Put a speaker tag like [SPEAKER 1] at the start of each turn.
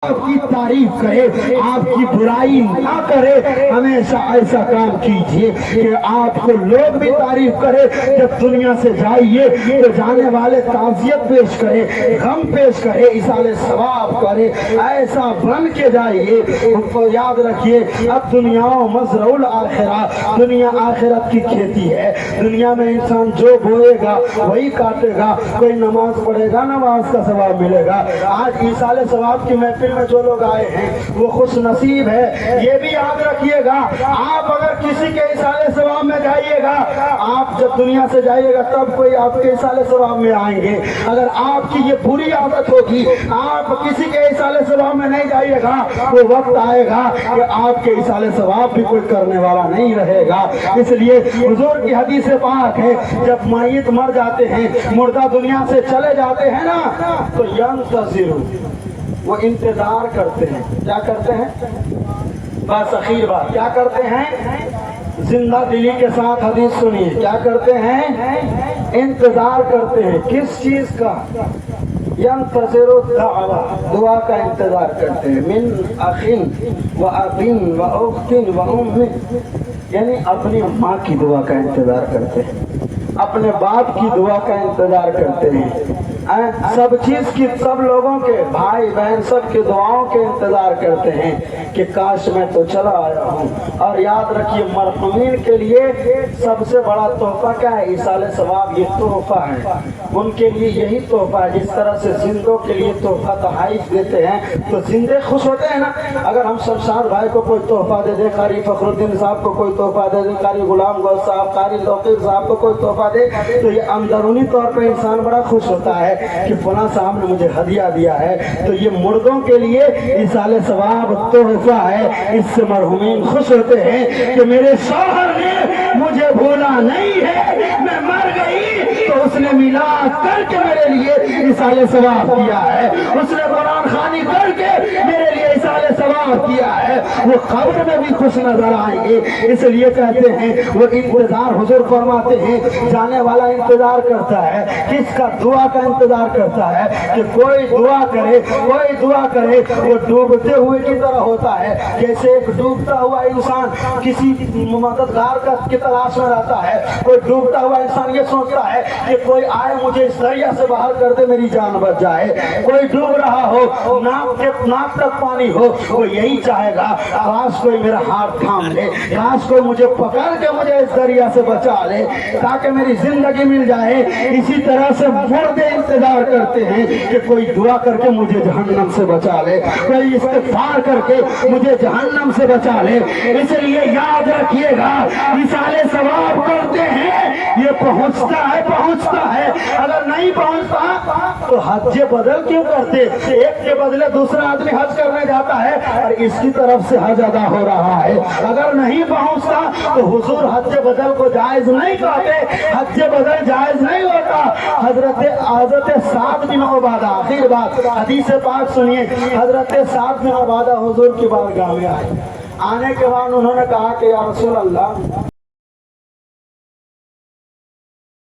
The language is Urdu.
[SPEAKER 1] آپ کی تعریف کرے، آپ کی برائی نہ کرے، ہمیشہ ایسا کام کیجئے کہ آپ کو لوگ بھی تعریف کرے۔ جب دنیا سے جائیے تو جانے والے تعزیت پیش کرے، غم پیش کرے، ایصال ثواب کرے، ایسا بن کے جائیے۔ ان کو یاد رکھیے، اب دنیا مزرع الآخرہ، دنیا آخرت کی کھیتی ہے۔ دنیا میں انسان جو بوئے گا وہی کاٹے گا۔ کوئی نماز پڑھے گا، نماز کا ثواب ملے گا۔ آج ایصال ثواب کی محفل میں جو لوگ آئے ہیں وہ خوش نصیب ہے۔ یہ بھی یاد رکھیے گا، آپ اگر کسی کے ایصال ثواب میں جائیے گا، آپ جب دنیا سے جائیے گا تب کوئی آپ کے ایصال ثواب میں آئیں گے۔ اگر آپ کی یہ بری عادت ہوگی، آپ کسی کے ایصال ثواب میں نہیں جائیے گا، وہ وقت آئے گا کہ آپ کے ایصال ثواب بھی کوئی کرنے والا نہیں رہے گا۔ اس لیے حضور کی حدیث پاک ہے، جب میت مر جاتے ہیں، مردہ دنیا سے چلے جاتے ہیں نا، تو ینتظر، وہ انتظار کرتے ہیں۔ کیا کرتے ہیں؟ بس اخیر بات، کیا کرتے ہیں؟ زندہ دلی کے ساتھ حدیث سنیے، کیا کرتے ہیں؟ انتظار کرتے ہیں۔ کس چیز کا؟ ینتظر الدعوہ، دعا کا انتظار کرتے ہیں۔ من اخ و اب و اخت و ام، یعنی اپنی ماں کی دعا کا انتظار کرتے ہیں، اپنے باپ کی دعا کا انتظار کرتے ہیں، سب چیز کی، سب لوگوں کے، بھائی بہن سب کی دعاؤں کے انتظار کرتے ہیں کہ کاش میں تو چلا آیا ہوں۔ اور یاد رکھیے، مرحومین کے لیے سب سے بڑا تحفہ کیا ہے؟ ایصال ثواب، یہ تحفہ ہے ان کے لیے، یہی تحفہ ہے۔ جس طرح سے زندوں کے لیے تحفہ تحائف دیتے ہیں تو زندے خوش ہوتے ہیں نا۔ اگر ہم شمشاد بھائی کو کوئی تحفہ دے دے، قاری فخر الدین صاحب کو کوئی تحفہ دے دے، قاری غلام گوہر صاحب، قاری توقیر صاحب کو کوئی تحفہ دے، تو یہ اندرونی طور پہ انسان بڑا خوش ہوتا ہے کہ فلاں صاحب نے مجھے ہدیہ دیا ہے۔ تو یہ مردوں کے لیے ایصال ثواب تحفہ ہے۔ اس سے مرحومین خوش ہوتے ہیں کہ میرے شوہر نے مجھے بھولا نہیں ہے، میں مر گئی تو اس نے میلاد کر کے میرے لیے ایصال ثواب کیا ہے، اس نے قرآن خوانی کر کے میرے لیے ایصال ثواب کیا ہے۔ وہ قبر میں بھی خوش نظر آئیں گے۔ اس لیے کہتے ہیں وہ انتظار، حضور فرماتے ہیں جانے والا انتظار کرتا ہے، کس کا؟ دعا کا انتظار کرتا ہے کہ کوئی دعا کرے، کوئی دعا کرے۔ وہ ڈوبتے ہوئے کی طرح ہوتا ہے، جیسے ایک ڈوبتا ہوا انسان کسی مددگار کی تلاش میں رہتا ہے۔ کوئی ڈوبتا ہوا انسان یہ سوچتا ہے کہ کوئی آئے مجھے اس دریا سے باہر کر دے، میری جان بچ جائے۔ کوئی ڈوب رہا ہو، ناک تک پانی ہو، وہ یہی چاہے گا کاش کوئی میرا ہاتھ تھام لے، کاش کوئی مجھے پکڑ کے مجھے اس دریا سے بچا لے تاکہ میری زندگی مل جائے۔ اسی طرح سے مردے انتظار کرتے ہیں کہ کوئی دعا کر کے مجھے جہنم سے بچا لے، کوئی استغفار کر کے مجھے جہنم سے بچا لے۔ اس لیے یاد رکھیے گا، ایصال ثواب کرتے ہیں، یہ پہنچتا ہے۔ اگر نہیں پہنچتا تو حج بدل کیوں کرتے؟ ایک کے بدلے دوسرا آدمی حج کرنے جاتا ہے اور اس کی طرف سے حج ادا ہو رہا ہے۔ اگر نہیں پہنچتا تو حضور حج بدل کو جائز نہیں کہتے، حج بدل جائز نہیں ہوتا۔ حضرت سعد بن عبادہ، آخر بات، حدیث پاک سنیے، حضرت سعد بن عبادہ حضور کی بارگاہ میں آئے۔ آنے کے بعد انہوں نے کہا کہ یا رسول اللہ،